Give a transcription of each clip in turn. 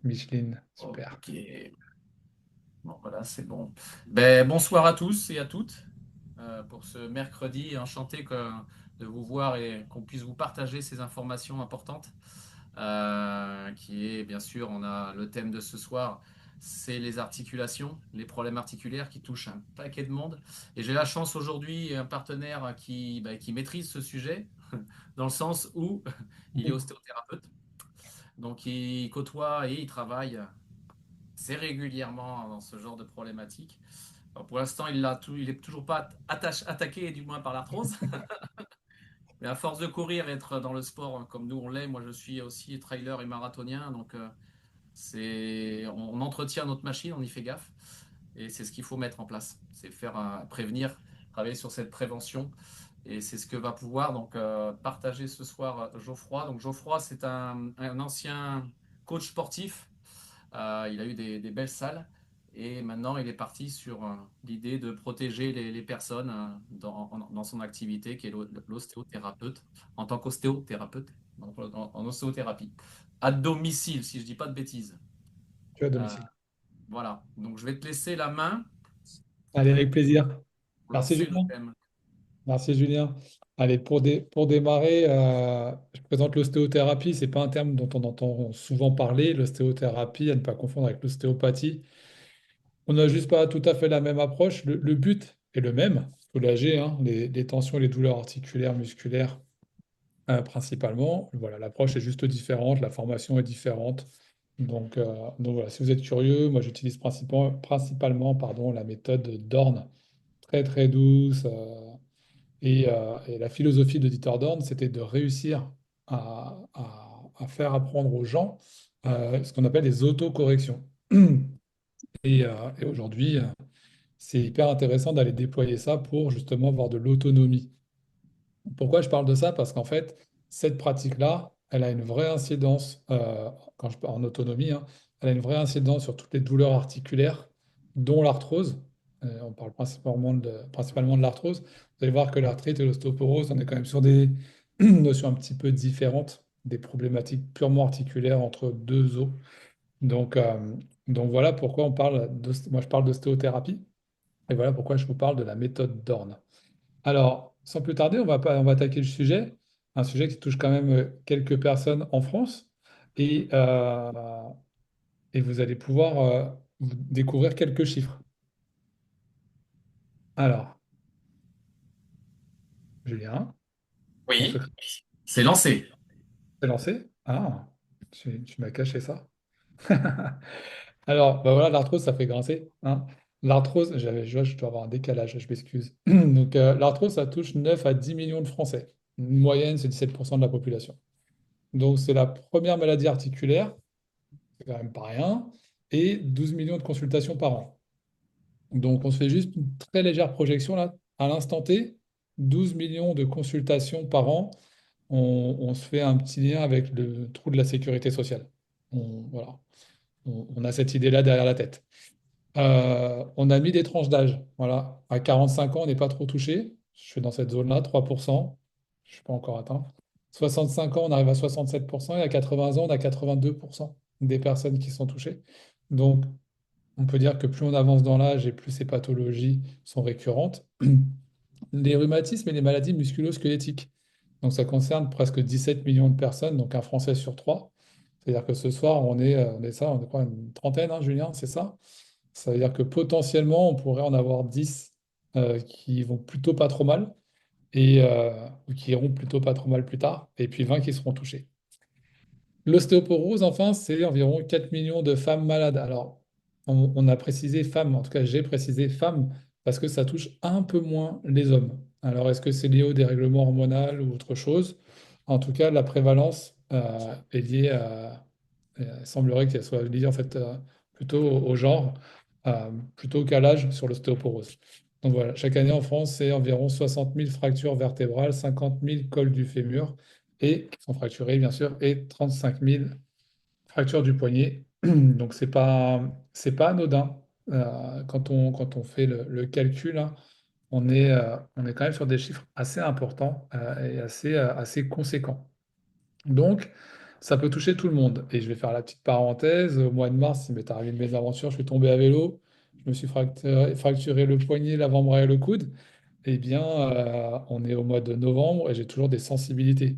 Micheline, super. Ok, bon voilà, c'est bon. Ben, bonsoir à tous et à toutes pour ce mercredi. Enchanté de vous voir et qu'on puisse vous partager ces informations importantes. Qui est bien sûr, on a le thème de ce soir, c'est les articulations, les problèmes articulaires qui touchent un paquet de monde. Et j'ai la chance aujourd'hui, un partenaire qui maîtrise ce sujet, dans le sens où il est ostéothérapeute. Donc il côtoie et il travaille assez régulièrement dans ce genre de problématiques. Alors, pour l'instant, il est toujours pas attaqué, du moins par l'arthrose. Mais à force de courir et être dans le sport comme nous on l'est, moi je suis aussi trailer et marathonien, donc on entretient notre machine, on y fait gaffe, et c'est ce qu'il faut mettre en place, c'est faire prévenir, travailler sur cette prévention, et c'est ce que va pouvoir donc partager ce soir Geoffroy. Donc Geoffroy, c'est un ancien coach sportif. Il a eu des belles salles. Et maintenant, il est parti sur l'idée de protéger les personnes dans son activité, qui est l'ostéothérapeute, en tant qu'ostéothérapeute, en ostéothérapie. À domicile, si je ne dis pas de bêtises. Tu es à Euh, domicile. voilà. Donc, je vais te laisser la main Allez, avec plaisir. pour Merci lancer le Julien. thème. Merci Julien. Allez, pour démarrer, je présente l'ostéothérapie. C'est pas un terme dont on entend souvent parler. L'ostéothérapie, à ne pas confondre avec l'ostéopathie. On n'a juste pas tout à fait la même approche. Le but est le même, soulager hein, les tensions et les douleurs articulaires, musculaires principalement. Voilà, l'approche est juste différente, la formation est différente. Donc voilà, si vous êtes curieux, moi j'utilise principalement pardon, la méthode Dorn, très très douce. Et la philosophie de Dieter Dorn, c'était de réussir à faire apprendre aux gens ce qu'on appelle les autocorrections. Et aujourd'hui, c'est hyper intéressant d'aller déployer ça pour justement avoir de l'autonomie. Pourquoi je parle de ça? Parce qu'en fait, cette pratique-là, elle a une vraie incidence, quand je parle en autonomie, hein, elle a une vraie incidence sur toutes les douleurs articulaires, dont l'arthrose. On parle principalement de l'arthrose. Vous allez voir que l'arthrite et l'ostéoporose, on est quand même sur des notions un petit peu différentes, des problématiques purement articulaires entre deux os. Donc, euh, donc voilà pourquoi moi je parle d'ostéothérapie, et voilà pourquoi je vous parle de la méthode Dorn. Alors, sans plus tarder, on va attaquer le sujet, un sujet qui touche quand même quelques personnes en France, et, euh, et vous allez pouvoir découvrir quelques chiffres. Alors, Julien, ton Oui, secret c'est lancé. est lancé? Ah, tu m'as caché ça. Alors, bah voilà, l'arthrose, ça fait grincer, hein. L'arthrose, je dois avoir un décalage, je m'excuse. Donc, l'arthrose, ça touche 9 à 10 millions de Français. Une moyenne, c'est 17% de la population. Donc, c'est la première maladie articulaire, c'est quand même pas rien, et 12 millions de consultations par an. Donc, on se fait juste une très légère projection là. À l'instant T, 12 millions de consultations par an, on se fait un petit lien avec le trou de la sécurité sociale. Voilà. On a cette idée-là derrière la tête. On a mis des tranches d'âge. Voilà. À 45 ans, on n'est pas trop touché. Je suis dans cette zone-là, 3%. Je ne suis pas encore atteint. 65 ans, on arrive à 67%. Et à 80 ans, on a 82% des personnes qui sont touchées. Donc, on peut dire que plus on avance dans l'âge et plus ces pathologies sont récurrentes. Les rhumatismes et les maladies musculo-squelettiques. Donc, ça concerne presque 17 millions de personnes, donc un Français sur trois. C'est-à-dire que ce soir, on est quoi, une trentaine, hein, Julien, c'est ça? Ça veut dire que potentiellement, on pourrait en avoir 10 qui vont plutôt pas trop mal ou qui iront plutôt pas trop mal plus tard, et puis 20 qui seront touchés. L'ostéoporose, enfin, c'est environ 4 millions de femmes malades. Alors, on a précisé femmes, en tout cas j'ai précisé femmes, parce que ça touche un peu moins les hommes. Alors, est-ce que c'est lié au dérèglement hormonal ou autre chose? En tout cas, la prévalence est liée à... Il semblerait qu'elle soit liée en fait plutôt au genre, plutôt qu'à l'âge sur l'ostéoporose. Donc voilà, chaque année en France, c'est environ 60 000 fractures vertébrales, 50 000 cols du fémur, et qui sont fracturés bien sûr, et 35 000 fractures du poignet. Donc c'est pas anodin. Quand on fait le calcul, hein, on est quand même sur des chiffres assez importants et assez conséquents. Donc, Ça peut toucher tout le monde. Et je vais faire la petite parenthèse. Au mois de mars, il m'est arrivé de mes aventures. Je suis tombé à vélo. Je me suis fracturé le poignet, l'avant-bras et le coude. Eh bien, on est au mois de novembre et j'ai toujours des sensibilités.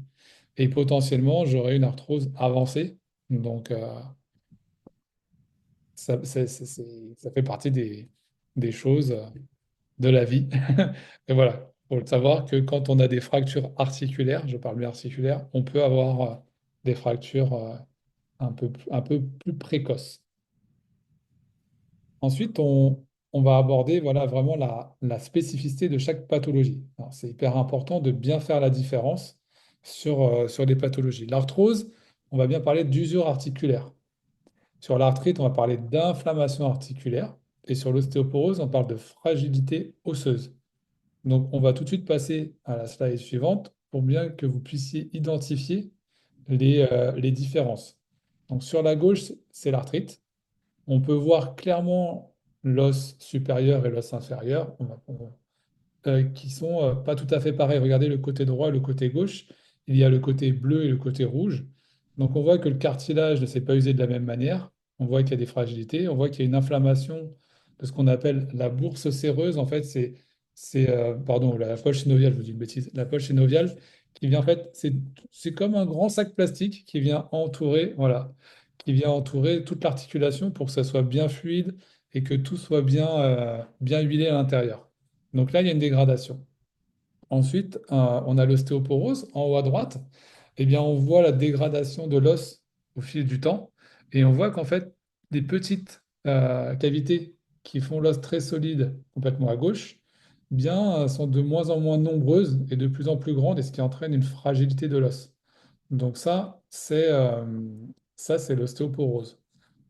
Et potentiellement, j'aurai une arthrose avancée. Donc, ça fait partie des choses de la vie. Et voilà, il faut savoir que quand on a des fractures articulaires, je parle bien articulaires, on peut avoir des fractures un peu plus précoces. Ensuite, on va aborder voilà, vraiment la spécificité de chaque pathologie. Alors, c'est hyper important de bien faire la différence sur les pathologies. L'arthrose, on va bien parler d'usure articulaire. Sur l'arthrite, on va parler d'inflammation articulaire. Et sur l'ostéoporose, on parle de fragilité osseuse. Donc, on va tout de suite passer à la slide suivante pour bien que vous puissiez identifier les différences. Donc, sur la gauche, c'est l'arthrite. On peut voir clairement l'os supérieur et l'os inférieur. Qui sont pas tout à fait pareils. Regardez le côté droit et le côté gauche. Il y a le côté bleu et le côté rouge. Donc on voit que le cartilage ne s'est pas usé de la même manière. On voit qu'il y a des fragilités. On voit qu'il y a une inflammation de ce qu'on appelle la bourse séreuse. En fait, pardon, la poche synoviale, je vous dis une bêtise. La poche synoviale qui vient, en fait, c'est comme un grand sac plastique qui vient entourer, voilà, qui vient entourer toute l'articulation pour que ça soit bien fluide et que tout soit bien huilé à l'intérieur. Donc là, il y a une dégradation. Ensuite, on a l'ostéoporose en haut à droite. Eh bien, on voit la dégradation de l'os au fil du temps. Et on voit qu'en fait, des petites cavités qui font l'os très solide complètement à gauche, eh bien, sont de moins en moins nombreuses et de plus en plus grandes, et ce qui entraîne une fragilité de l'os. Donc ça, c'est l'ostéoporose.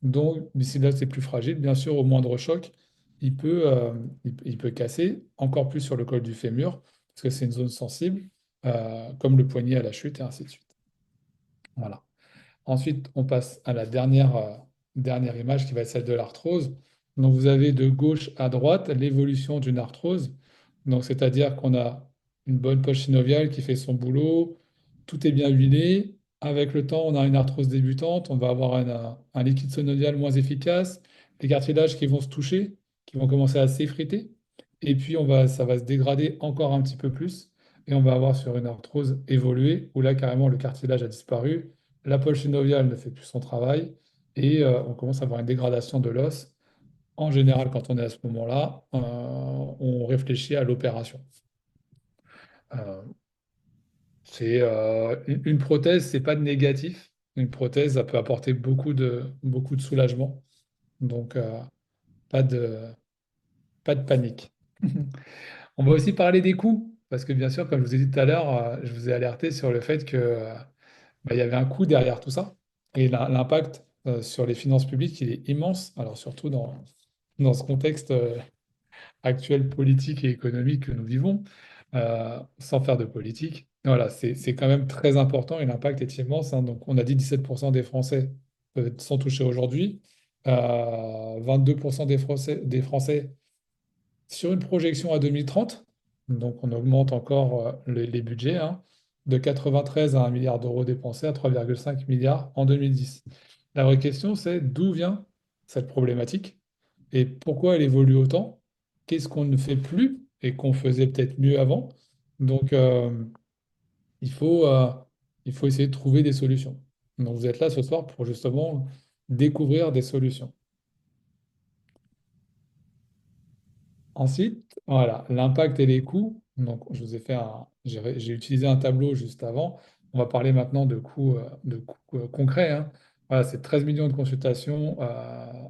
Donc, si l'os est plus fragile, bien sûr, au moindre choc, il peut casser, encore plus sur le col du fémur, parce que c'est une zone sensible, comme le poignet à la chute, et ainsi de suite. Voilà. Ensuite, on passe à la dernière image qui va être celle de l'arthrose. Donc, vous avez de gauche à droite l'évolution d'une arthrose. Donc, c'est-à-dire qu'on a une bonne poche synoviale qui fait son boulot, tout est bien huilé. Avec le temps, on a une arthrose débutante, on va avoir un liquide synovial moins efficace, les cartilages qui vont se toucher, qui vont commencer à s'effriter. Et puis, ça va se dégrader encore un petit peu plus. Et on va avoir sur une arthrose évoluée, où là, carrément, le cartilage a disparu, la poche synoviale ne fait plus son travail et on commence à avoir une dégradation de l'os. En général, quand on est à ce moment-là, on réfléchit à l'opération. Euh, une prothèse, c'est pas de négatif. Une prothèse, ça peut apporter beaucoup de soulagement. Donc, pas de, pas de panique. On va aussi parler des coûts, parce que bien sûr, comme je vous ai dit tout à l'heure, je vous ai alerté sur le fait que il y avait un coût derrière tout ça. Et l'impact sur les finances publiques, il est immense. Alors surtout dans ce contexte actuel politique et économique que nous vivons, sans faire de politique. Voilà, c'est quand même très important et l'impact est immense, hein. Donc on a dit 17% des Français sont touchés aujourd'hui. 22% des Français sur une projection à 2030, donc on augmente encore les budgets, hein, de 93 à 1 milliard d'euros dépensés à 3,5 milliards en 2010. La vraie question, c'est d'où vient cette problématique et pourquoi elle évolue autant? Qu'est-ce qu'on ne fait plus et qu'on faisait peut-être mieux avant? Donc, il faut, euh, il faut essayer de trouver des solutions. Donc, vous êtes là ce soir pour justement découvrir des solutions. Ensuite, voilà, l'impact et les coûts. Donc, je vous ai fait j'ai utilisé un tableau juste avant. On va parler maintenant de coûts concrets, hein. Voilà, c'est 13 millions de consultations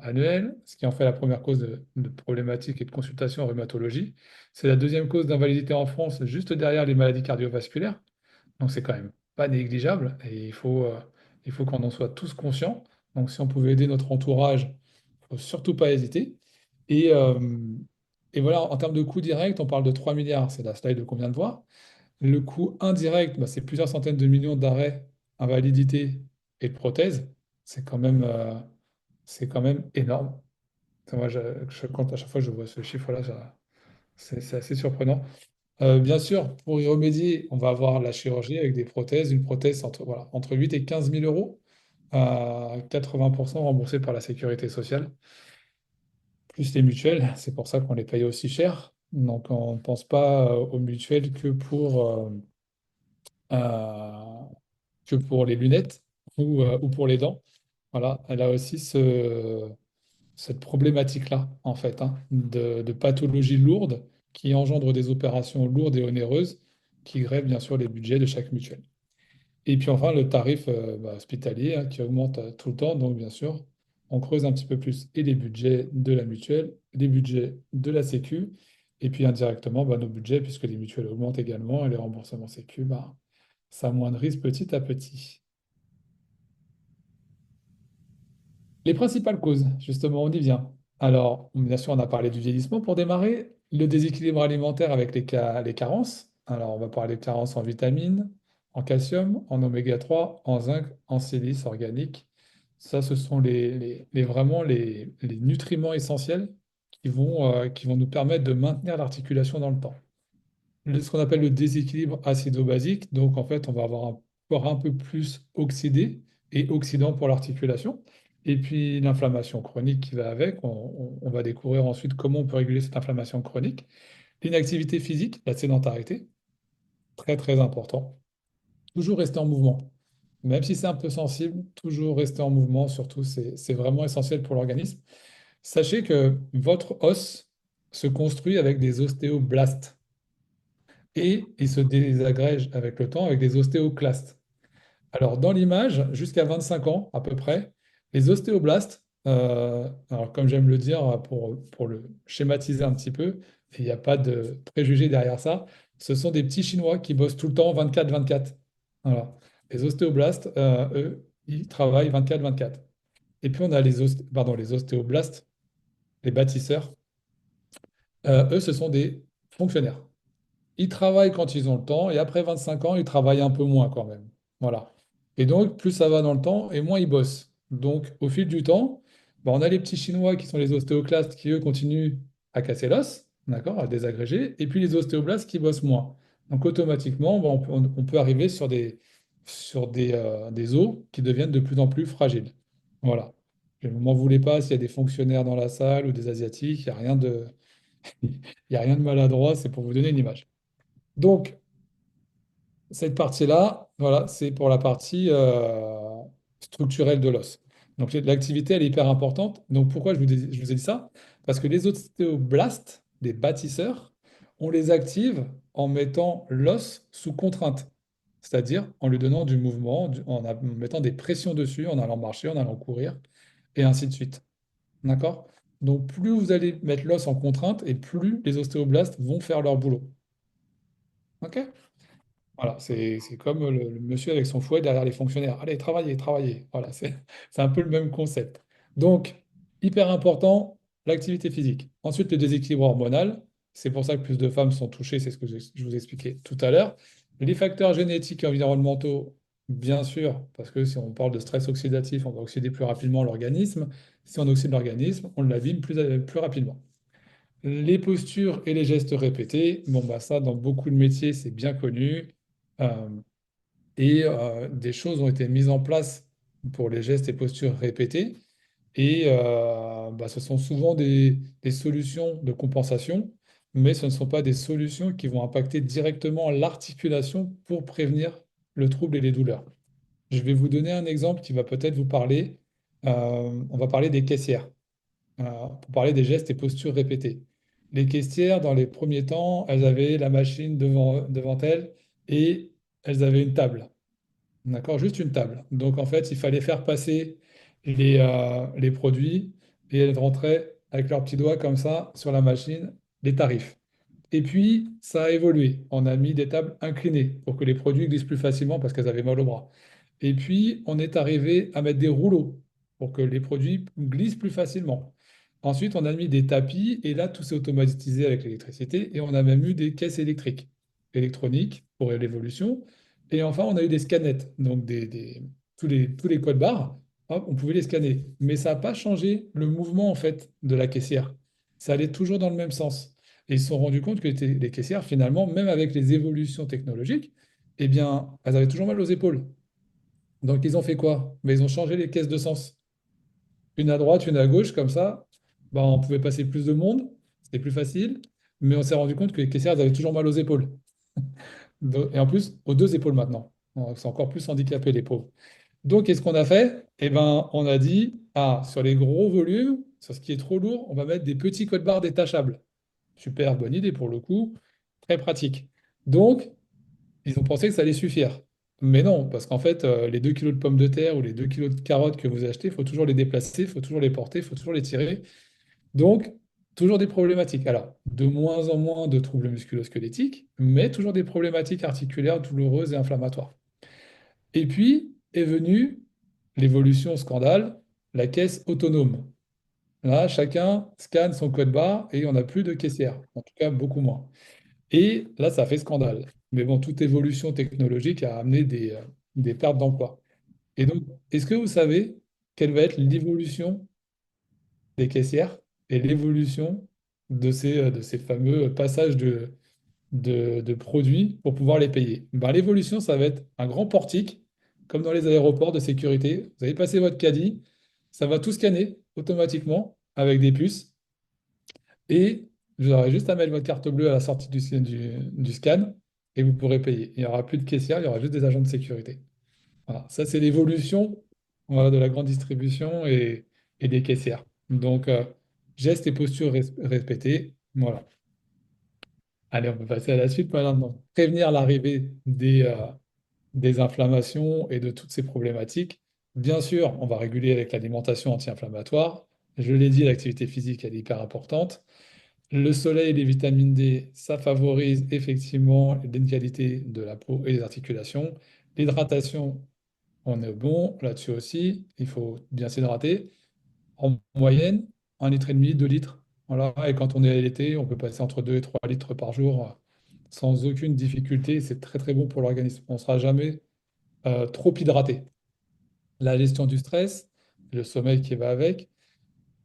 annuelles, ce qui en fait la première cause de problématiques et de consultations en rhumatologie. C'est la deuxième cause d'invalidité en France, juste derrière les maladies cardiovasculaires. Donc, c'est quand même pas négligeable et il faut qu'on en soit tous conscients. Donc, si on pouvait aider notre entourage, il ne faut surtout pas hésiter. Et, euh, et voilà, en termes de coût direct, on parle de 3 milliards, c'est la slide qu'on vient de voir. Le coût indirect, bah, c'est plusieurs centaines de millions d'arrêts, invalidités et de prothèses. C'est quand même, euh, c'est quand même énorme. Moi, je compte à chaque fois que je vois ce chiffre-là, c'est assez surprenant. Bien sûr, pour y remédier, on va avoir la chirurgie avec des prothèses. Une prothèse entre 8 et 15 000 euros. à 80% remboursés par la sécurité sociale, plus les mutuelles. C'est pour ça qu'on les paye aussi cher. Donc, on ne pense pas aux mutuelles euh, que pour les lunettes ou pour les dents. Voilà, elle a aussi cette problématique-là, en fait, hein, de pathologies lourdes qui engendrent des opérations lourdes et onéreuses qui grèvent bien sûr les budgets de chaque mutuelle. Et puis enfin, le tarif hospitalier hein, qui augmente tout le temps. Donc, bien sûr, on creuse un petit peu plus et les budgets de la mutuelle, les budgets de la Sécu, et puis indirectement, nos budgets, puisque les mutuelles augmentent également et les remboursements Sécu, s'amoindrissent petit à petit. Les principales causes, justement, on y vient. Alors, bien sûr, on a parlé du vieillissement pour démarrer, le déséquilibre alimentaire avec les carences. Alors, on va parler de carences en vitamines, en calcium, en oméga 3, en zinc, en silice organique. Ça, ce sont vraiment les nutriments essentiels qui vont nous permettre de maintenir l'articulation dans le temps. Ce qu'on appelle le déséquilibre acido-basique. Donc, en fait, on va avoir un corps un peu plus oxydé et oxydant pour l'articulation. Et puis, l'inflammation chronique qui va avec. On va découvrir ensuite comment on peut réguler cette inflammation chronique. L'inactivité physique, la sédentarité, très, très important. Toujours rester en mouvement. Même si c'est un peu sensible, toujours rester en mouvement, surtout, c'est vraiment essentiel pour l'organisme. Sachez que votre os se construit avec des ostéoblastes et il se désagrège avec le temps avec des ostéoclastes. Alors, dans l'image, jusqu'à 25 ans à peu près, les ostéoblastes, alors comme j'aime le dire pour le schématiser un petit peu, et il n'y a pas de préjugés derrière ça, ce sont des petits Chinois qui bossent tout le temps 24-24. Voilà. Les ostéoblastes, eux, ils travaillent 24-24. Et puis on a les ostéoblastes, les bâtisseurs. Eux, ce sont des fonctionnaires. Ils travaillent quand ils ont le temps et après 25 ans, ils travaillent un peu moins quand même. Voilà. Et donc, plus ça va dans le temps et moins ils bossent. Donc, au fil du temps, on a les petits Chinois qui sont les ostéoclastes qui, eux, continuent à casser l'os, d'accord, à désagréger, et puis les ostéoblastes qui bossent moins. Donc, automatiquement, on peut arriver sur des os qui deviennent de plus en plus fragiles. Voilà. Je ne m'en voulez pas s'il y a des fonctionnaires dans la salle ou des Asiatiques, il y a rien de maladroit, c'est pour vous donner une image. Donc, cette partie-là, voilà, c'est pour la partie structurelle de l'os. Donc, l'activité, elle est hyper importante. Donc, pourquoi je vous ai dit ça? Parce que les ostéoblastes, les bâtisseurs, on les active en mettant l'os sous contrainte, c'est-à-dire en lui donnant du mouvement, en mettant des pressions dessus, en allant marcher, en allant courir, et ainsi de suite. D'accord? Donc, plus vous allez mettre l'os en contrainte, et plus les ostéoblastes vont faire leur boulot. OK? Voilà, c'est comme le monsieur avec son fouet derrière les fonctionnaires. Allez, travaillez, travaillez. Voilà, c'est un peu le même concept. Donc, hyper important, l'activité physique. Ensuite, le déséquilibre hormonal. C'est pour ça que plus de femmes sont touchées, c'est ce que je vous expliquais tout à l'heure. Les facteurs génétiques et environnementaux, bien sûr, parce que si on parle de stress oxydatif, on va oxyder plus rapidement l'organisme. Si on oxyde l'organisme, on l'abîme plus rapidement. Les postures et les gestes répétés, ça, dans beaucoup de métiers, c'est bien connu. Euh, des choses ont été mises en place pour les gestes et postures répétés. Et ce sont souvent des solutions de compensation, mais ce ne sont pas des solutions qui vont impacter directement l'articulation pour prévenir le trouble et les douleurs. Je vais vous donner un exemple qui va peut-être vous parler. On va parler des caissières pour parler des gestes et postures répétés. Les caissières, dans les premiers temps, elles avaient la machine devant elles et elles avaient une table. D'accord? Juste une table. Donc, en fait, il fallait faire passer les produits et elles rentraient avec leurs petits doigts comme ça sur la machine les tarifs. Et puis, ça a évolué. On a mis des tables inclinées pour que les produits glissent plus facilement parce qu'elles avaient mal au bras. Et puis, on est arrivé à mettre des rouleaux pour que les produits glissent plus facilement. Ensuite, on a mis des tapis et là, tout s'est automatisé avec l'électricité et on a même eu des caisses électriques, électroniques pour l'évolution. Et enfin, on a eu des scanettes, donc tous les codes barres, hop, on pouvait les scanner. Mais ça n'a pas changé le mouvement en fait de la caissière. Ça allait toujours dans le même sens. Et ils se sont rendus compte que les caissières, finalement, même avec les évolutions technologiques, eh bien, elles avaient toujours mal aux épaules. Donc, ils ont fait quoi? Mais ils ont changé les caisses de sens. Une à droite, une à gauche, comme ça, bah, on pouvait passer plus de monde, c'était plus facile, mais on s'est rendu compte que les caissières, elles avaient toujours mal aux épaules. Et en plus, aux deux épaules maintenant. Donc, c'est encore plus handicapé, les pauvres. Donc, qu'est-ce qu'on a fait? Eh ben, on a dit, ah, sur les gros volumes, sur ce qui est trop lourd, on va mettre des petits codes barres détachables. Super bonne idée pour le coup, très pratique. Donc, ils ont pensé que ça allait suffire. Mais non, parce qu'en fait, les 2 kilos de pommes de terre ou les 2 kilos de carottes que vous achetez, il faut toujours les déplacer, il faut toujours les porter, il faut toujours les tirer. Donc, toujours des problématiques. Alors, de moins en moins de troubles musculo-squelettiques, mais toujours des problématiques articulaires douloureuses et inflammatoires. Et puis est venue l'évolution scandale, la caisse autonome. Là, chacun scanne son code barre et on n'a plus de caissière, en tout cas beaucoup moins. Et là, ça fait scandale. Mais bon, toute évolution technologique a amené des pertes d'emploi. Et donc, est-ce que vous savez quelle va être l'évolution des caissières et l'évolution de ces fameux passages de produits pour pouvoir les payer? Ben, l'évolution, ça va être un grand portique, comme dans les aéroports de sécurité. Vous allez passer votre caddie, ça va tout scanner automatiquement avec des puces. Et vous aurez juste à mettre votre carte bleue à la sortie du scan et vous pourrez payer. Il n'y aura plus de caissière, il y aura juste des agents de sécurité. Voilà. Ça, c'est l'évolution, voilà, de la grande distribution et des caissières. Donc, gestes et postures répétés. Voilà. Allez, on peut passer à la suite maintenant. Prévenir l'arrivée des inflammations et de toutes ces problématiques. Bien sûr, on va réguler avec l'alimentation anti-inflammatoire. Je l'ai dit, l'activité physique, elle est hyper importante. Le soleil et les vitamines D, ça favorise effectivement l'inégalité de la peau et des articulations. L'hydratation, on est bon là-dessus aussi. Il faut bien s'hydrater. En moyenne, 1,5 litre, 2 litres. Voilà. Et quand on est à l'été, on peut passer entre 2 et 3 litres par jour sans aucune difficulté. C'est très très bon pour l'organisme. On ne sera jamais trop hydraté. La gestion du stress, le sommeil qui va avec,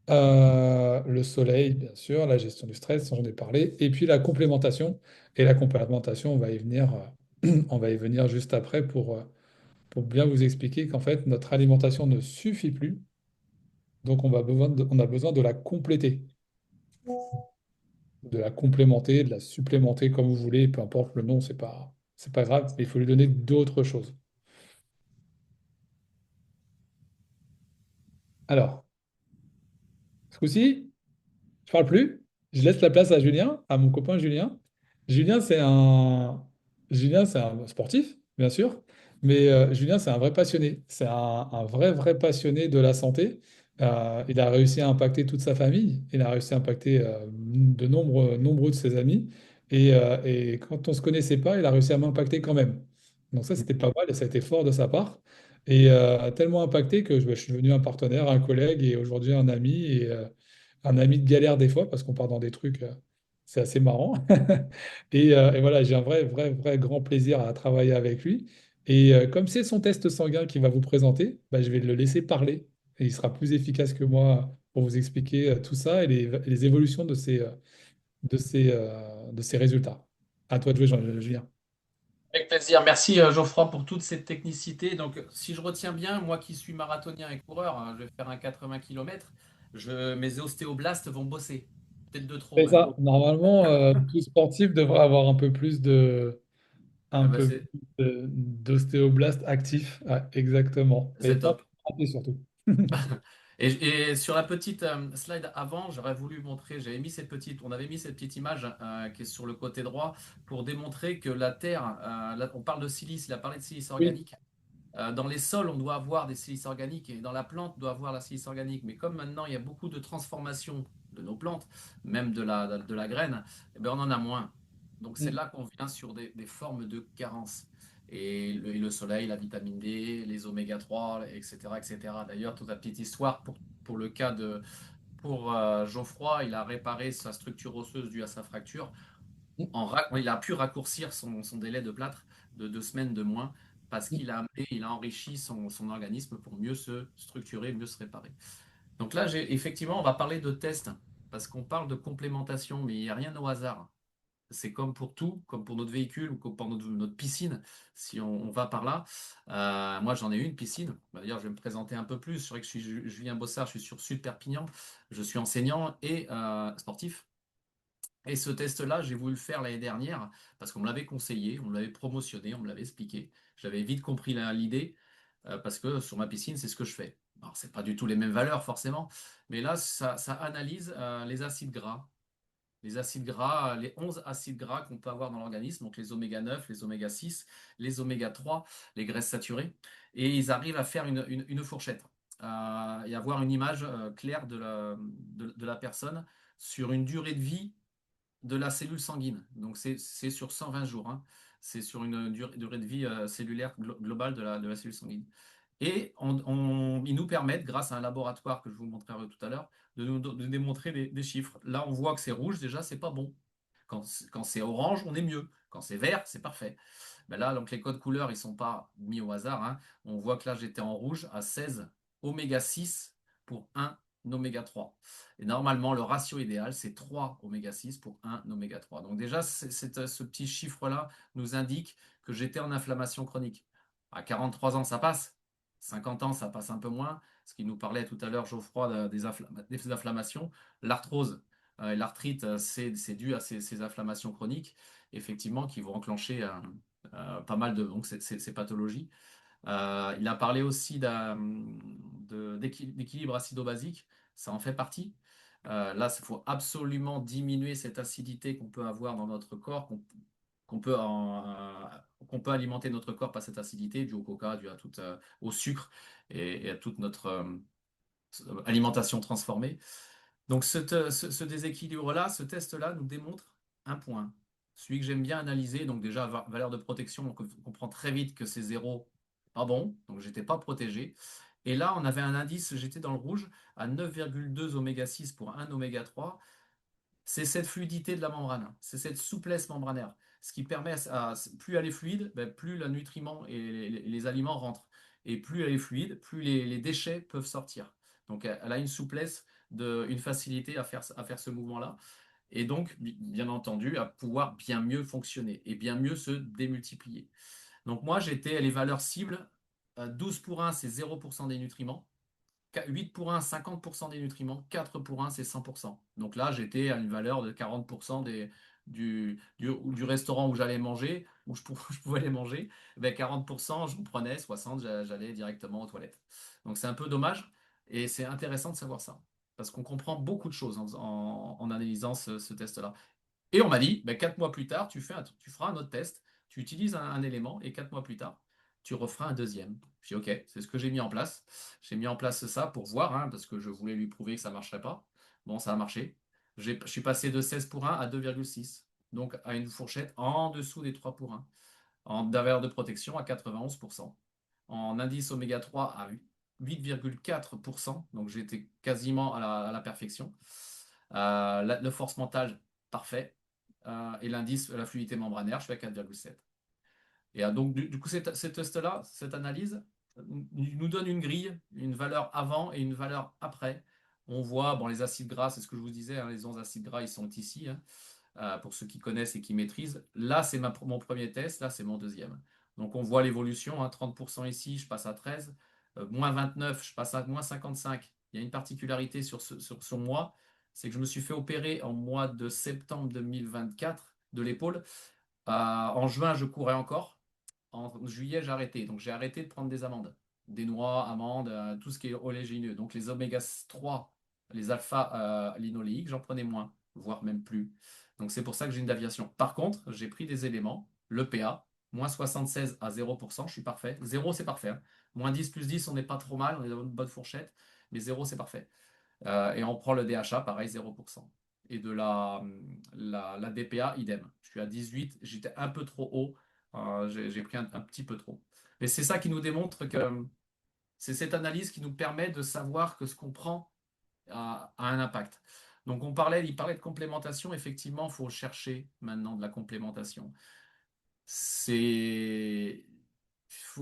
le soleil, bien sûr, la gestion du stress, j'en ai parlé, et puis la complémentation. Et la complémentation, on va y venir, on va y venir juste après pour bien vous expliquer qu'en fait, notre alimentation ne suffit plus, donc on a besoin de la compléter, de la complémenter, de la supplémenter comme vous voulez, peu importe le nom, c'est pas grave, il faut lui donner d'autres choses. Alors, ce coup-ci, je parle plus. Je laisse la place à Julien, à mon copain Julien. Julien, c'est un, Julien, c'est un sportif, bien sûr, mais Julien, c'est un vrai passionné. C'est un vrai, vrai passionné de la santé. Il a réussi à impacter toute sa famille. Il a réussi à impacter nombreux de ses amis. Et quand on ne se connaissait pas, il a réussi à m'impacter quand même. Donc ça, c'était pas mal et ça a été fort de sa part. Et tellement impacté que je suis devenu un partenaire, un collègue et aujourd'hui un ami. Un ami de galère des fois parce qu'on part dans des trucs, c'est assez marrant. Et voilà, j'ai un vrai, vrai, vrai grand plaisir à travailler avec lui. Et comme c'est son test sanguin qu'il va vous présenter, bah, je vais le laisser parler et il sera plus efficace que moi pour vous expliquer tout ça et les évolutions de ces résultats. À toi de jouer, Julien. Avec plaisir. Merci Geoffroy pour toute cette technicité. Donc, si je retiens bien, moi qui suis marathonien et coureur, hein, je vais faire un 80 km, mes ostéoblastes vont bosser. Peut-être de trop C'est même. ça. Normalement, tout sportif devrait avoir un Ah bah, peu plus d'ostéoblastes actifs. Ouais, exactement. Et c'est pas top. raté surtout. Et sur la petite slide avant, j'aurais voulu montrer, on avait mis cette petite image qui est sur le côté droit pour démontrer que la Terre, on parle de silice, il a parlé de silice Oui. organique. Dans les sols, on doit avoir des silices organiques et dans la plante, on doit avoir la silice organique. Mais comme maintenant, il y a beaucoup de transformation de nos plantes, même de la graine, eh ben, on en a moins. Donc c'est Mm. là qu'on vient sur des formes de carence. Et le soleil, la vitamine D, les oméga 3, etc. etc. D'ailleurs, toute la petite histoire pour le cas pour Geoffroy, il a réparé sa structure osseuse due à sa fracture il a pu raccourcir son délai de plâtre de 2 semaines de moins parce il a enrichi son organisme pour mieux se structurer, mieux se réparer. Donc là, effectivement, on va parler de tests parce qu'on parle de complémentation, mais il n'y a rien au hasard. c'est comme pour tout, comme pour notre véhicule ou comme pour notre piscine, si on va par là. Moi, j'en ai une piscine. Bah, d'ailleurs, je vais me présenter un peu plus. C'est vrai que je suis Julien Bossard, je suis sur Sud Perpignan. Je suis enseignant et sportif. Et ce test-là, j'ai voulu le faire l'année dernière parce qu'on me l'avait conseillé, on me l'avait promotionné, on me l'avait expliqué. J'avais vite compris l'idée parce que sur ma piscine, c'est ce que je fais. Alors, c'est pas du tout les mêmes valeurs forcément, mais là, ça analyse les acides gras. Les acides gras, les 11 acides gras qu'on peut avoir dans l'organisme, donc les oméga 9, les oméga 6, les oméga 3, les graisses saturées, et ils arrivent à faire une fourchette et avoir une image claire de la personne sur une durée de vie de la cellule sanguine. Donc c'est sur 120 jours, hein. C'est sur une durée de vie cellulaire globale de la cellule sanguine. Et ils nous permettent, grâce à un laboratoire que je vous montrerai tout à l'heure, de démontrer des chiffres. Là, on voit que c'est rouge, déjà, c'est pas bon. Quand c'est orange, on est mieux. Quand c'est vert, c'est parfait. Ben là, donc les codes couleurs, ils sont pas mis au hasard, hein. On voit que là, j'étais en rouge à 16 oméga 6 pour un oméga 3. Et normalement, le ratio idéal, c'est 3 oméga 6 pour un oméga 3. Donc déjà, ce petit chiffre-là nous indique que j'étais en inflammation chronique. À 43 ans, ça passe. 50 ans, ça passe un peu moins. Ce qui nous parlait tout à l'heure, Geoffroy, des inflammations. L'arthrose et l'arthrite, c'est dû à ces inflammations chroniques, effectivement, qui vont enclencher pas mal de donc, ces pathologies. Il a parlé aussi d'équilibre acido-basique, ça en fait partie. Là, il faut absolument diminuer cette acidité qu'on peut avoir dans notre corps, qu'on peut, qu'on peut alimenter notre corps par cette acidité, due au coca, due au sucre et à toute notre alimentation transformée. Donc ce déséquilibre-là, ce test-là nous démontre un point. Celui que j'aime bien analyser, donc déjà valeur de protection, on comprend très vite que c'est zéro, pas bon, donc j'étais pas protégé. Et là, on avait un indice, j'étais dans le rouge, à 9,2 oméga 6 pour un oméga 3. C'est cette fluidité de la membrane, c'est cette souplesse membranaire. Ce qui permet plus elle est fluide, ben, plus le nutriment et les aliments rentrent. Et plus elle est fluide, plus les déchets peuvent sortir. Donc elle a une souplesse, une facilité à faire ce mouvement-là. Et donc, bien entendu, à pouvoir bien mieux fonctionner et bien mieux se démultiplier. Donc moi, j'étais les valeurs cibles. 12 pour 1, c'est 0% des nutriments. 8 pour 1, 50% des nutriments. 4 pour 1, c'est 100%. Donc là, j'étais à une valeur de 40% du restaurant où j'allais manger, où je pouvais aller manger. Ben 40%, je prenais, 60, j'allais directement aux toilettes. Donc c'est un peu dommage et c'est intéressant de savoir ça. Parce qu'on comprend beaucoup de choses en analysant ce test-là. Et on m'a dit, ben, 4 mois plus tard, tu feras un autre test, tu utilises un élément, et 4 mois plus tard, tu referas un deuxième. J'ai dit, OK, c'est ce que j'ai mis en place. J'ai mis en place ça pour voir, hein, parce que je voulais lui prouver que ça ne marcherait pas. Bon, ça a marché. Je suis passé de 16 pour 1 à 2,6. Donc à une fourchette en dessous des 3 pour 1. En valeur de protection à 91%. En indice oméga 3 à 8,4%. Donc j'étais quasiment à la perfection. Le force mentale, parfait. Et l'indice, la fluidité membranaire, je suis à 4,7. Et donc, du coup, cet test-là, cette analyse, nous donne une grille, une valeur avant et une valeur après. On voit, bon, les acides gras, c'est ce que je vous disais, hein, les 11 acides gras, ils sont ici, hein, pour ceux qui connaissent et qui maîtrisent. Là, c'est mon premier test, là, c'est mon deuxième. Donc, on voit l'évolution, hein, 30% ici, je passe à 13, moins 29, je passe à moins 55. Il y a une particularité sur ce mois, c'est que je me suis fait opérer en mois de septembre 2024 de l'épaule. En juin, je courais encore. En juillet, j'ai arrêté. Donc, j'ai arrêté de prendre des amandes. Des noix, amandes, tout ce qui est oléagineux. Donc, les oméga 3, les alpha-linoléiques, j'en prenais moins, voire même plus. Donc, c'est pour ça que j'ai une déviation. Par contre, j'ai pris des éléments, le PA, moins 76 à 0%, je suis parfait. 0, c'est parfait, hein. Moins 10 plus 10, on n'est pas trop mal, on est dans une bonne fourchette. Mais 0, c'est parfait. Et on prend le DHA, pareil, 0%. Et de la DPA, idem. Je suis à 18, j'étais un peu trop haut. J'ai pris un petit peu trop. Mais c'est ça qui nous démontre que c'est cette analyse qui nous permet de savoir que ce qu'on prend a un impact. Donc il parlait de complémentation. Effectivement, il faut chercher maintenant de la complémentation.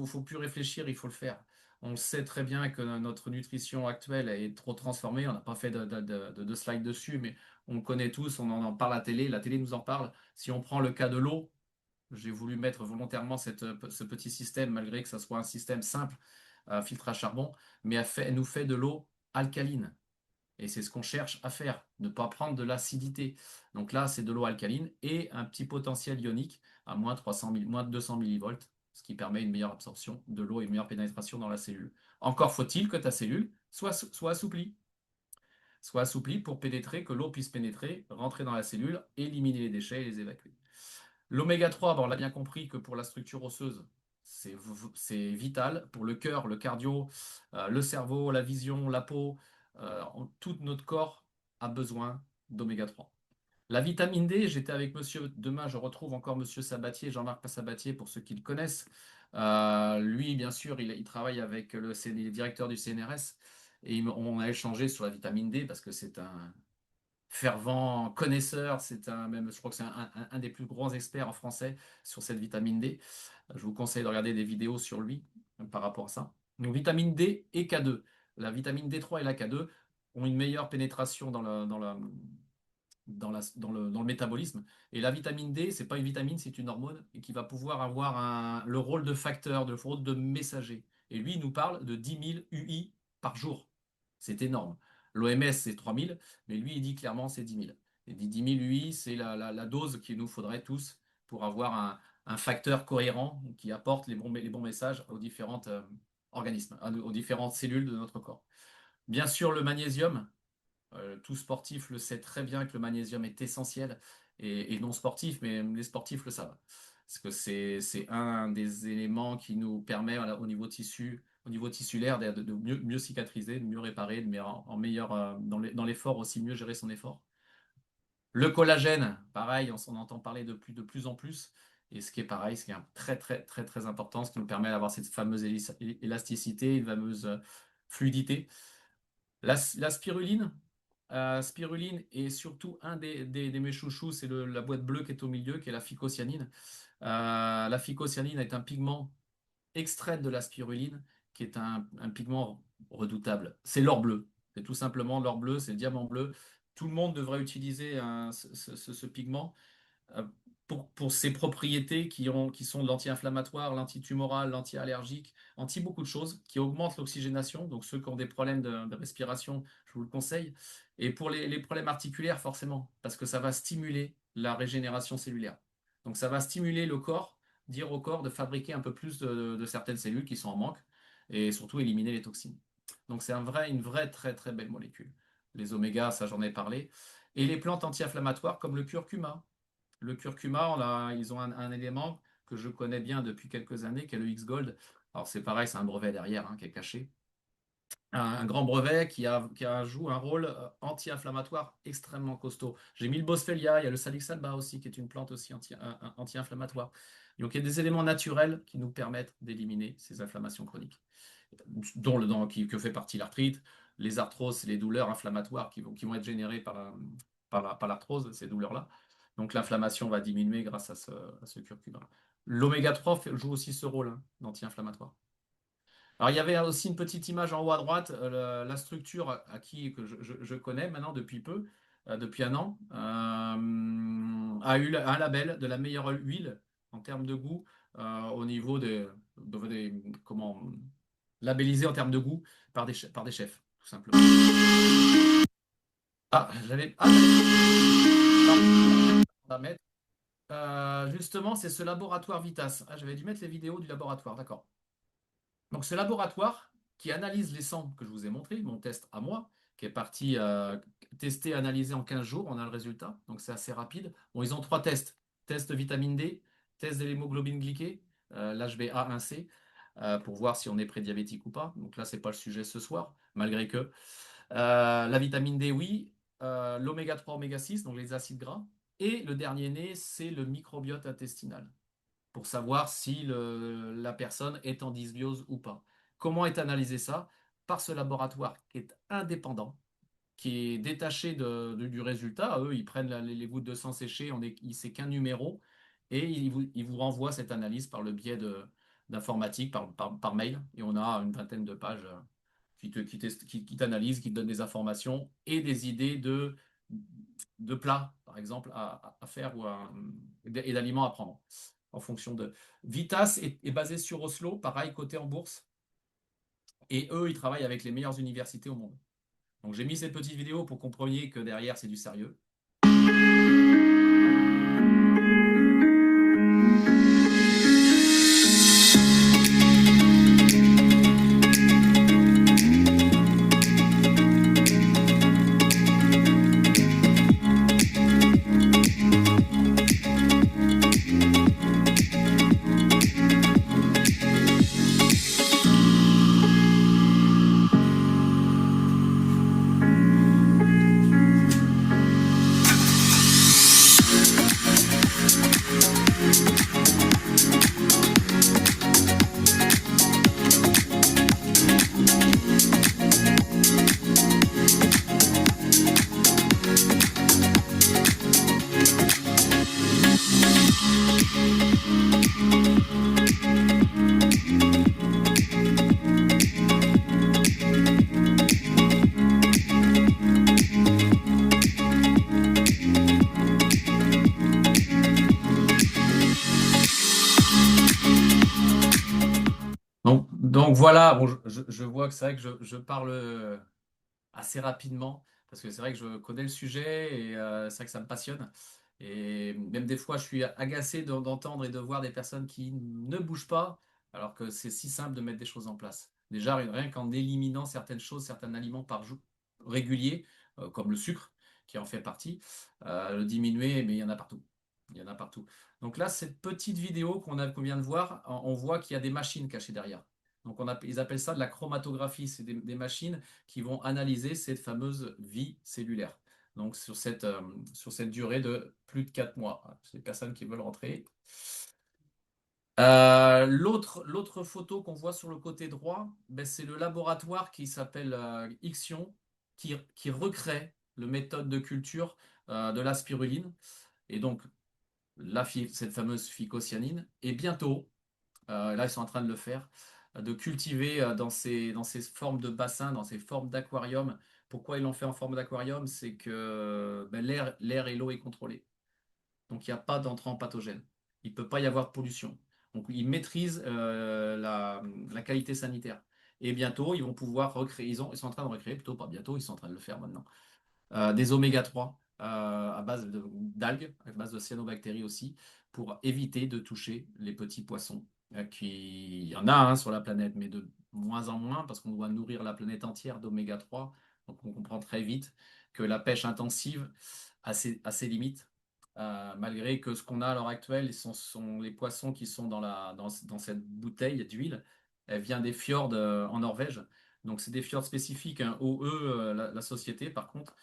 Faut plus réfléchir, il faut le faire. On sait très bien que notre nutrition actuelle est trop transformée. On n'a pas fait de slide dessus, mais on le connaît tous, on en parle à la télé nous en parle. Si on prend le cas de l'eau, j'ai voulu mettre volontairement ce petit système, malgré que ça soit un système simple, filtre à charbon, mais elle nous fait de l'eau alcaline. Et c'est ce qu'on cherche à faire, ne pas prendre de l'acidité. Donc là, c'est de l'eau alcaline et un petit potentiel ionique à moins de 200 millivolts, ce qui permet une meilleure absorption de l'eau et une meilleure pénétration dans la cellule. Encore faut-il que ta cellule soit assouplie pour pénétrer, que l'eau puisse pénétrer, rentrer dans la cellule, éliminer les déchets et les évacuer. L'oméga 3, bon, on l'a bien compris que pour la structure osseuse, c'est vital. Pour le cœur, le cardio, le cerveau, la vision, la peau, tout notre corps a besoin d'oméga 3. La vitamine D, j'étais avec monsieur, demain je retrouve encore monsieur Sabatier, Jean-Marc Sabatier, pour ceux qui le connaissent. Lui, bien sûr, il travaille avec le directeur du CNRS et on a échangé sur la vitamine D parce que c'est un fervent connaisseur, même, je crois que c'est un des plus grands experts en français sur cette vitamine D. Je vous conseille de regarder des vidéos sur lui par rapport à ça. Donc vitamine D et K2. La vitamine D3 et la K2 ont une meilleure pénétration dans le métabolisme. Et la vitamine D, c'est pas une vitamine, c'est une hormone et qui va pouvoir avoir le rôle de facteur, le rôle de messager. Et lui, il nous parle de 10 000 UI par jour. C'est énorme. L'OMS, c'est 3 000, mais lui, il dit clairement c'est 10 000. Il dit 10 000 UI, c'est la dose qu'il nous faudrait tous pour avoir un facteur cohérent qui apporte les bons messages aux différents organismes, aux différentes cellules de notre corps. Bien sûr, le magnésium, tout sportif le sait très bien que le magnésium est essentiel, et non sportif, mais les sportifs le savent. Parce que c'est un des éléments qui nous permet, voilà, au niveau tissulaire, de mieux cicatriser, de mieux réparer, en meilleur, dans l'effort aussi, mieux gérer son effort. Le collagène, pareil, on s'en entend parler de plus en plus. Et ce qui est pareil, ce qui est très, très, très, très important, ce qui nous permet d'avoir cette fameuse élasticité, une fameuse fluidité. La spiruline et surtout un des mes chouchous, c'est la boîte bleue qui est au milieu, qui est la phycocyanine. La phycocyanine est un pigment extrait de la spiruline, qui est un pigment redoutable. C'est l'or bleu. C'est tout simplement l'or bleu, c'est le diamant bleu. Tout le monde devrait utiliser ce pigment euh, pour ses propriétés qui sont l'anti-inflammatoire, l'antitumoral, l'anti-allergique, anti beaucoup de choses, qui augmentent l'oxygénation. Donc ceux qui ont des problèmes de respiration, je vous le conseille. Et pour les problèmes articulaires, forcément, parce que ça va stimuler la régénération cellulaire. Donc ça va stimuler le corps, dire au corps de fabriquer un peu plus de certaines cellules qui sont en manque, et surtout éliminer les toxines. Donc c'est une vraie très très belle molécule. Les omégas, ça j'en ai parlé. Et les plantes anti-inflammatoires comme le curcuma. Le curcuma, ils ont un élément que je connais bien depuis quelques années, qui est le X-Gold. Alors c'est pareil, c'est un brevet derrière, hein, qui est caché. Un grand brevet joue un rôle anti-inflammatoire extrêmement costaud. J'ai mis le Boswellia, il y a le Salix alba aussi, qui est une plante aussi anti-inflammatoire. Donc il y a des éléments naturels qui nous permettent d'éliminer ces inflammations chroniques, que fait partie l'arthrite, les arthroses et les douleurs inflammatoires qui vont être générées par l'arthrose, ces douleurs-là. Donc l'inflammation va diminuer grâce à ce curcuma. L'oméga 3 joue aussi ce rôle, hein, d'anti-inflammatoire. Alors il y avait aussi une petite image en haut à droite, la structure que je connais maintenant depuis peu, depuis un an, a eu un label de la meilleure huile en termes de goût, au niveau comment, labellisé en termes de goût par des chefs, tout simplement. Ah, on va mettre. Justement, c'est ce laboratoire Vitas. Ah, j'avais dû mettre les vidéos du laboratoire, d'accord. Donc, ce laboratoire qui analyse les sangs que je vous ai montré, mon test à moi, qui est parti tester, analyser en 15 jours, on a le résultat, donc c'est assez rapide. Bon, ils ont 3 tests. Test de vitamine D, test de l'hémoglobine glyquée, l'HbA1c, pour voir si on est prédiabétique ou pas. Donc là, c'est pas le sujet ce soir, malgré que. La vitamine D, oui. L'oméga 3, oméga 6, donc les acides gras. Et le dernier né, c'est le microbiote intestinal, pour savoir si la personne est en dysbiose ou pas. Comment est analysé ça? Par ce laboratoire qui est indépendant, qui est détaché du résultat. Eux, ils prennent les gouttes de sang séchées, c'est qu'un numéro, et ils vous renvoient cette analyse par le biais d'informatique par mail. Et on a une vingtaine de pages qui t'analyse, qui te donne des informations et des idées de plats, par exemple, à faire et d'aliments à prendre en fonction de. Vitas est basé sur Oslo, pareil, coté en bourse. Et eux, ils travaillent avec les meilleures universités au monde. Donc j'ai mis cette petite vidéo pour que vous compreniez que derrière, c'est du sérieux. Donc voilà, bon, je vois que c'est vrai que je parle assez rapidement, parce que c'est vrai que je connais le sujet et c'est vrai que ça me passionne. Et même des fois, je suis agacé d'entendre et de voir des personnes qui ne bougent pas, alors que c'est si simple de mettre des choses en place. Déjà, rien qu'en éliminant certaines choses, certains aliments par jour réguliers, comme le sucre, qui en fait partie, le diminuer, mais il y en a partout. Il y en a partout. Donc là, cette petite vidéo qu'on vient de voir, on voit qu'il y a des machines cachées derrière. Donc ils appellent ça de la chromatographie. C'est des machines qui vont analyser cette fameuse vie cellulaire. Donc sur cette durée de plus de 4 mois. C'est les personnes qui veulent rentrer. L'autre photo qu'on voit sur le côté droit, ben, c'est le laboratoire qui s'appelle Ixion, qui recrée le méthode de culture de la spiruline. Et donc, cette fameuse phycocyanine. Et bientôt, là, ils sont en train de le faire, de cultiver dans ces formes de bassins, dans ces formes d'aquarium. Pourquoi ils l'ont fait en forme d'aquarium? C'est que ben, l'air et l'eau est contrôlé. Donc, il n'y a pas d'entrant pathogène. Il ne peut pas y avoir de pollution. Donc, ils maîtrisent la qualité sanitaire. Et bientôt, ils vont pouvoir recréer, ils sont en train de recréer, plutôt pas bientôt, ils sont en train de le faire maintenant, des oméga 3 à base d'algues, à base de cyanobactéries aussi, pour éviter de toucher les petits poissons. Il y en a hein, sur la planète, mais de moins en moins, parce qu'on doit nourrir la planète entière d'oméga 3. Donc on comprend très vite que la pêche intensive a ses limites, malgré que ce qu'on a à l'heure actuelle sont les poissons qui sont dans cette bouteille d'huile. Elle vient des fjords en Norvège. Donc c'est des fjords spécifiques, hein. OE, la société, par contre,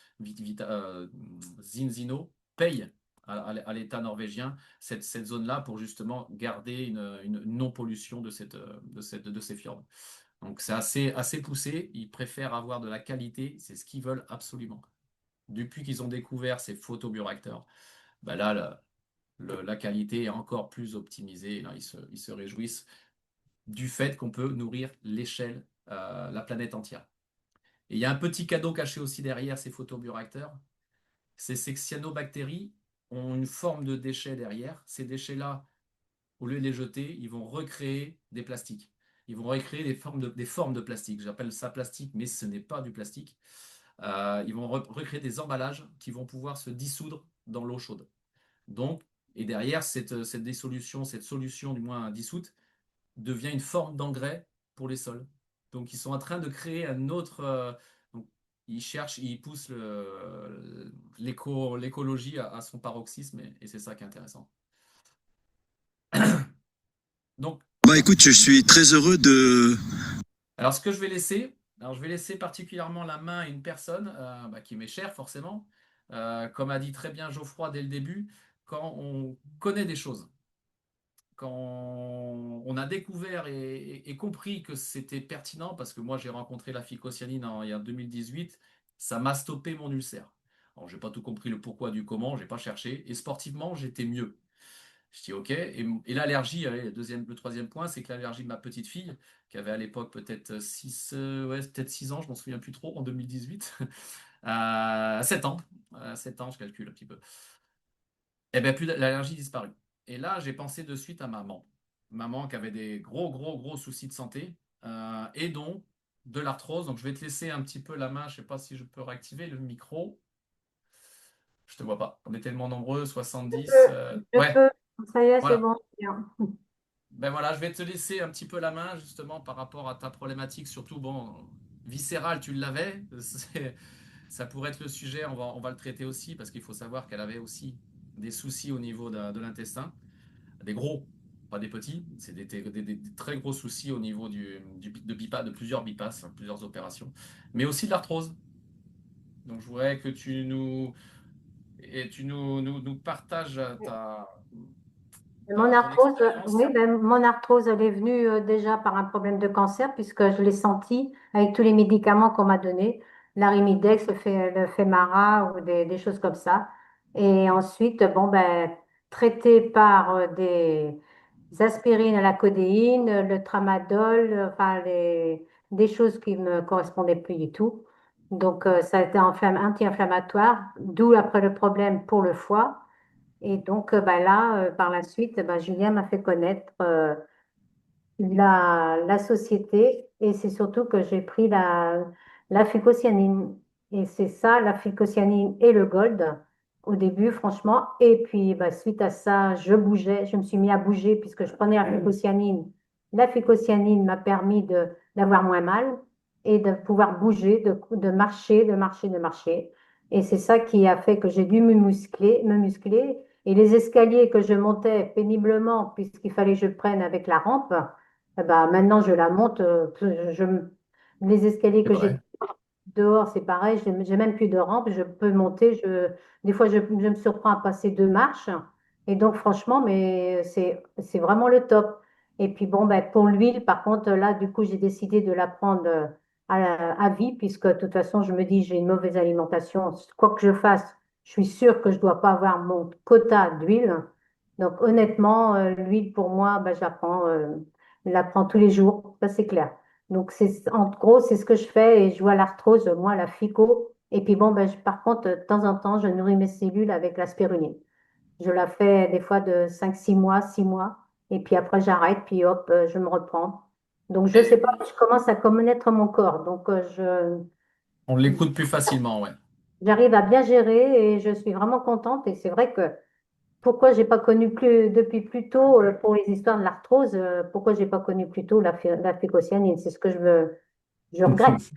Zinzino, paye à l'État norvégien cette zone-là pour justement garder une non-pollution de ces fjords. Donc c'est assez poussé. Ils préfèrent avoir de la qualité, c'est ce qu'ils veulent absolument. Depuis qu'ils ont découvert ces photobioréacteurs, bah là, la qualité est encore plus optimisée. Là, ils se réjouissent du fait qu'on peut nourrir la planète entière. Et il y a un petit cadeau caché aussi derrière ces photobioréacteurs, c'est ces cyanobactéries ont une forme de déchet derrière. Ces déchets-là, au lieu de les jeter, ils vont recréer des plastiques. Ils vont recréer des formes de plastique. J'appelle ça plastique, mais ce n'est pas du plastique. Ils vont recréer des emballages qui vont pouvoir se dissoudre dans l'eau chaude. Donc, et derrière, cette dissolution, cette solution du moins dissoute, devient une forme d'engrais pour les sols. Donc, ils sont en train de créer un autre. Donc, ils cherchent, ils poussent l'écologie à son paroxysme et c'est ça qui est intéressant. Donc, Bah écoute, je suis très heureux de... alors ce que je vais laisser, alors je vais laisser particulièrement la main à une personne bah, qui m'est chère forcément. Comme a dit très bien Geoffroy dès le début, quand on connaît des choses, quand on a découvert et compris que c'était pertinent, parce que moi j'ai rencontré la phycocyanine il y a 2018, ça m'a stoppé mon ulcère. Alors j'ai pas tout compris le pourquoi du comment, j'ai pas cherché, et sportivement j'étais mieux. Je dis OK. Et l'allergie, allez, le troisième point, c'est que l'allergie de ma petite fille, qui avait à l'époque peut-être 6 ouais, peut-être 6 ans, je m'en souviens plus trop, en 2018, 7 ans, 7 ans, je calcule un petit peu. Eh bien, plus l'allergie disparue. Et là, j'ai pensé de suite à maman. Maman qui avait des gros, gros, gros soucis de santé et donc de l'arthrose. Donc, je vais te laisser un petit peu la main. Je ne sais pas si je peux réactiver le micro. Je te vois pas. On est tellement nombreux, 70. Je Ouais, peux. Ça y est, c'est voilà. bon. Bien. Ben voilà, je vais te laisser un petit peu la main justement par rapport à ta problématique, surtout bon, viscérale, tu l'avais. Ça pourrait être le sujet, on va le traiter aussi parce qu'il faut savoir qu'elle avait aussi des soucis au niveau de l'intestin, des gros, pas des petits, c'est des très gros soucis au niveau de plusieurs bypass, hein, plusieurs opérations, mais aussi de l'arthrose. Donc je voudrais que tu nous partages Mon ton arthrose, expérience. oui, ben, mon arthrose, elle est venue déjà par un problème de cancer, puisque je l'ai senti avec tous les médicaments qu'on m'a donnés, l'Arimidex, le Femara ou des choses comme ça. Et ensuite, bon, ben, traité par des aspirines à la codéine, le tramadol, enfin, des choses qui me correspondaient plus du tout. Donc, ça a été anti-inflammatoire, d'où après le problème pour le foie. Et donc, bah là, par la suite, bah, Julien m'a fait connaître la société et c'est surtout que j'ai pris la fucosianine. Et c'est ça, la fucosianine et le gold au début, franchement. Et puis, bah, suite à ça, je bougeais, je me suis mis à bouger puisque je prenais la fucosianine. La fucosianine m'a permis d'avoir moins mal et de pouvoir bouger, de marcher, de marcher, de marcher. Et c'est ça qui a fait que j'ai dû me muscler. Et les escaliers que je montais péniblement, puisqu'il fallait que je prenne avec la rampe, eh ben, maintenant je la monte. Les escaliers C'est que j'ai vrai. dehors, c'est pareil, j'ai même plus de rampe, je peux monter. Des fois, je me surprends à passer 2 marches. Et donc, franchement, mais c'est vraiment le top. Et puis, bon, ben, pour l'huile, par contre, là, du coup, j'ai décidé de la prendre à vie, puisque de toute façon, je me dis, j'ai une mauvaise alimentation. Quoi que je fasse, je suis sûre que je ne dois pas avoir mon quota d'huile. Donc, honnêtement, l'huile, pour moi, ben, je la prends tous les jours, ça c'est clair. Donc, en gros, c'est ce que je fais et je vois l'arthrose, moi, la FICO. Et puis, bon, ben, par contre, de temps en temps, je nourris mes cellules avec la spiruline. Je la fais des fois de 5, 6 mois, 6 mois. Et puis après, j'arrête, puis hop, je me reprends. Donc, je sais pas, Et je commence à connaître mon corps. Donc, on l'écoute plus facilement, ouais. j'arrive à bien gérer et je suis vraiment contente. Et c'est vrai que pourquoi j'ai pas connu depuis plus tôt pour les histoires de l'arthrose, pourquoi j'ai pas connu plus tôt la phécocianine? C'est ce que je regrette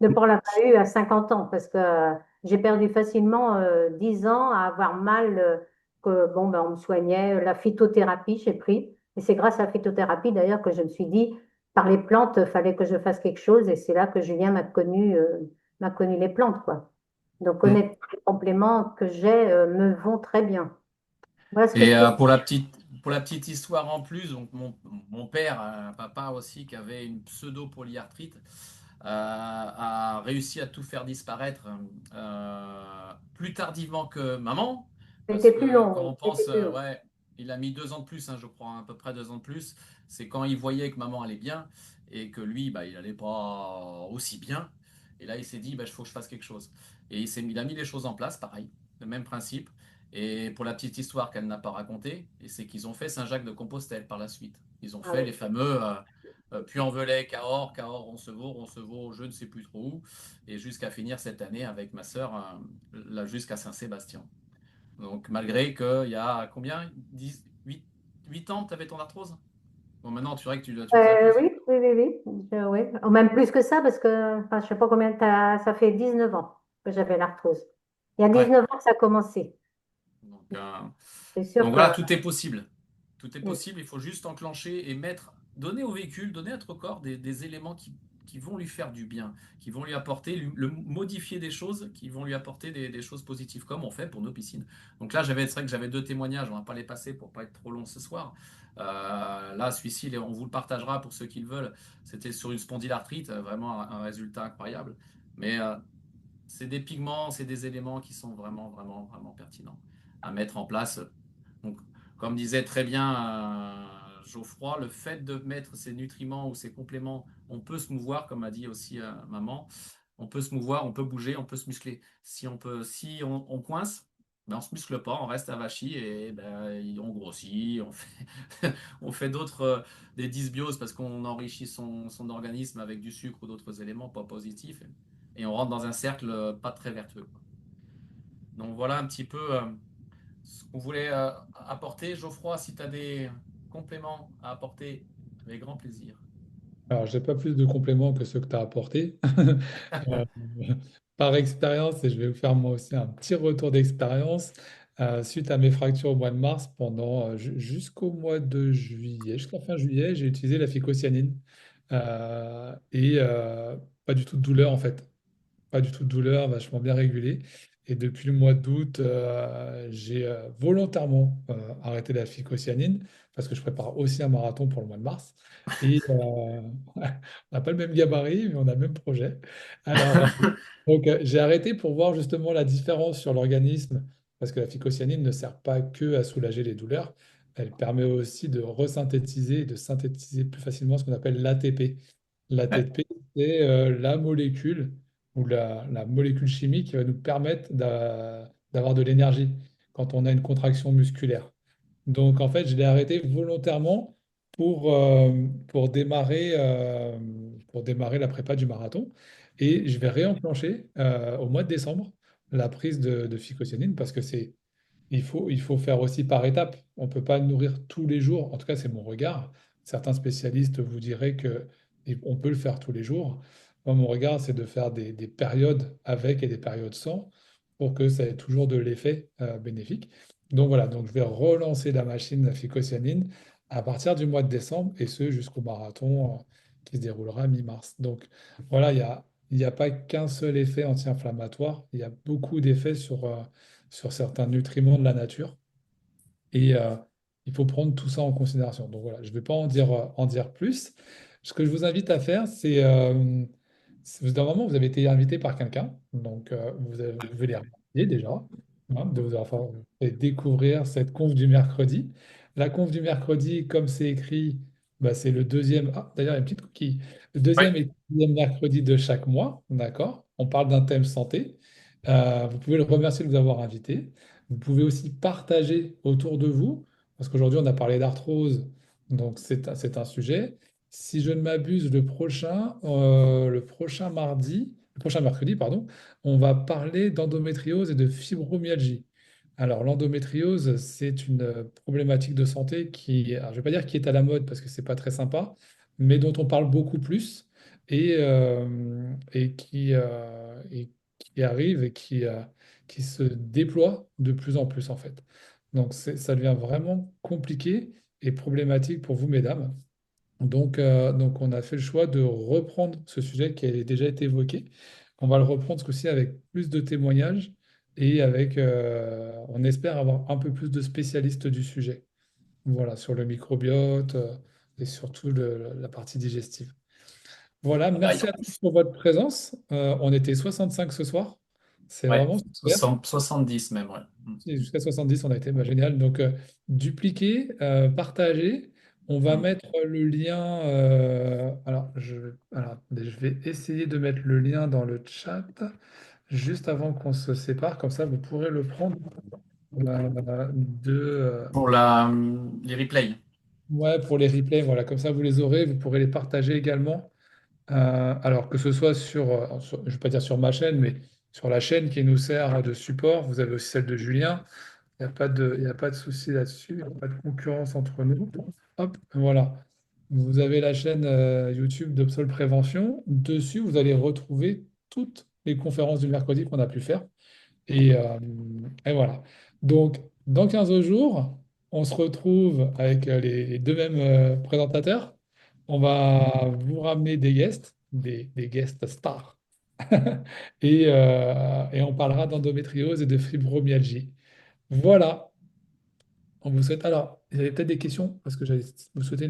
de ne pas l'avoir eu à 50 ans parce que j'ai perdu facilement 10 ans à avoir mal, que bon, ben, on me soignait. La phytothérapie, j'ai pris. Et c'est grâce à la phytothérapie d'ailleurs que je me suis dit, par les plantes, il fallait que je fasse quelque chose. Et c'est là que Julien m'a connu les plantes, quoi. Donc, Mm. honnêtement, les compléments que j'ai me vont très bien. Voilà ce que je Et peux. pour la petite histoire en plus, donc mon père, un papa aussi qui avait une pseudo-polyarthrite, a réussi à tout faire disparaître plus tardivement que maman, parce C'était plus que long, quand oui. on C'était pense, plus long. ouais, il a mis 2 ans de plus, hein, je crois, à peu près 2 ans de plus. C'est quand il voyait que maman allait bien et que lui, bah, il allait pas aussi bien. Et là, il s'est dit, bah, il faut que je fasse quelque chose. Et il a mis les choses en place, pareil, le même principe. Et pour la petite histoire qu'elle n'a pas racontée, et c'est qu'ils ont fait Saint-Jacques-de-Compostelle par la suite. Ils ont Ah fait oui. les fameux Puy-en-Velay, Cahors, Cahors, Roncevaux, je ne sais plus trop où, et jusqu'à finir cette année avec ma sœur, là, jusqu'à Saint-Sébastien. Donc malgré qu'il y a combien 10, 8 ans, tu avais ton arthrose? Bon, maintenant, tu dirais que tu les as plus. Oui, oui, oui, oui. Oui. Ou même plus que ça, parce que enfin, je sais pas combien ça fait 19 ans que j'avais l'arthrose. Il y a Ouais. 19 ans que ça a commencé. Donc, C'est sûr Donc que voilà, tout est possible. Tout est mm, possible, il faut juste enclencher et donner au véhicule, donner à notre corps des éléments qui vont lui faire du bien, qui vont lui apporter, modifier des choses, qui vont lui apporter des choses positives, comme on fait pour nos piscines. Donc là, c'est vrai que j'avais 2 témoignages, on ne va pas les passer pour pas être trop long ce soir. Là, celui-ci, on vous le partagera pour ceux qui le veulent. C'était sur une spondylarthrite, vraiment un résultat incroyable. Mais c'est des pigments, c'est des éléments qui sont vraiment, vraiment, vraiment pertinents à mettre en place. Donc, comme disait très bien Geoffroy, le fait de mettre ces nutriments ou ces compléments, on peut se mouvoir, comme a dit aussi maman, on peut se mouvoir, on peut bouger, on peut se muscler. Si on coince, ben on se muscle pas, on reste avachi et ben, on grossit, on fait des dysbioses parce qu'on enrichit son organisme avec du sucre ou d'autres éléments pas positifs et on rentre dans un cercle pas très vertueux. Donc voilà un petit peu ce qu'on voulait apporter. Geoffroy, si tu as des compléments à apporter, avec grand plaisir. Alors, j'ai pas plus de compléments que ceux que tu as apportés. Euh, Par expérience, et je vais vous faire moi aussi un petit retour d'expérience, suite à mes fractures au mois de mars, pendant jusqu'au mois de juillet, jusqu'à fin juillet, j'ai utilisé la phycocyanine. Et pas du tout de douleur en fait. Pas du tout de douleur, vachement bien régulé. Et depuis le mois d'août, j'ai volontairement arrêté la phycocyanine parce que je prépare aussi un marathon pour le mois de mars. Et on n'a pas le même gabarit, mais on a le même projet. Alors, donc, j'ai arrêté pour voir justement la différence sur l'organisme parce que la phycocyanine ne sert pas que à soulager les douleurs. Elle permet aussi de resynthétiser, de synthétiser plus facilement ce qu'on appelle l'ATP. Ouais. L'ATP, c'est la molécule ou la molécule chimique qui va nous permettre d'avoir de l'énergie quand on a une contraction musculaire. Donc en fait, je l'ai arrêté volontairement pour démarrer la prépa du marathon. Et je vais réenclencher au mois de décembre la prise de phycocyanine parce que il faut faire aussi par étapes. On ne peut pas nourrir tous les jours. En tout cas, c'est mon regard. Certains spécialistes vous diraient que on peut le faire tous les jours. Moi, mon regard, c'est de faire des périodes avec et des périodes sans pour que ça ait toujours de l'effet bénéfique. Donc voilà, donc je vais relancer la machine à phycocyanine à partir du mois de décembre et ce jusqu'au marathon qui se déroulera mi-mars. Donc voilà, il y a pas qu'un seul effet anti-inflammatoire, il y a beaucoup d'effets sur certains nutriments de la nature. Et il faut prendre tout ça en considération. Donc voilà, je ne vais pas en dire plus. Ce que je vous invite à faire, d'un moment, vous avez été invité par quelqu'un, donc vous pouvez les remercier déjà, de vous avoir fait découvrir cette conf du mercredi. La conf du mercredi, comme c'est écrit, bah, c'est le deuxième. Ah, d'ailleurs, il y a une petite coquille. Le Ouais. deuxième et troisième mercredi de chaque mois, d'accord? On parle d'un thème santé. Vous pouvez le remercier de vous avoir invité. Vous pouvez aussi partager autour de vous, parce qu'aujourd'hui on a parlé d'arthrose, donc c'est un sujet. Si je ne m'abuse, le prochain mercredi, pardon, on va parler d'endométriose et de fibromyalgie. Alors l'endométriose, c'est une problématique de santé qui, alors, je ne vais pas dire qui est à la mode parce que c'est pas très sympa, mais dont on parle beaucoup plus et qui arrive et qui se déploie de plus en plus en fait. Donc ça devient vraiment compliqué et problématique pour vous, mesdames. Donc on a fait le choix de reprendre ce sujet qui a déjà été évoqué. On va le reprendre ce coup-ci avec plus de témoignages et on espère avoir un peu plus de spécialistes du sujet. Voilà, sur le microbiote et surtout la partie digestive. Voilà, Aïe. merci à tous pour votre présence. On était 65 ce soir. C'est Ouais. vraiment super. 70 même, ouais. Et jusqu'à 70, on a été génial. Donc, dupliquer, partager. On va mettre le lien. Alors, attendez, je vais essayer de mettre le lien dans le chat juste avant qu'on se sépare. Comme ça, vous pourrez le prendre Pour les replays. ouais, pour les replays. Voilà, comme ça, vous les aurez. Vous pourrez les partager également. Alors que ce soit je ne vais pas dire sur ma chaîne, mais sur la chaîne qui nous sert de support, vous avez aussi celle de Julien. Il y a pas de souci là-dessus, il n'y a pas de concurrence entre nous. Hop, voilà. Vous avez la chaîne YouTube d'Obsol Prévention. Dessus, vous allez retrouver toutes les conférences du mercredi qu'on a pu faire. Et voilà. Donc, dans 15 jours, on se retrouve avec les deux mêmes présentateurs. On va vous ramener des guests, des guests stars. Et on parlera d'endométriose et de fibromyalgie. Voilà. On vous souhaite. Alors, il y avait peut-être des questions parce que j'allais vous souhaiter une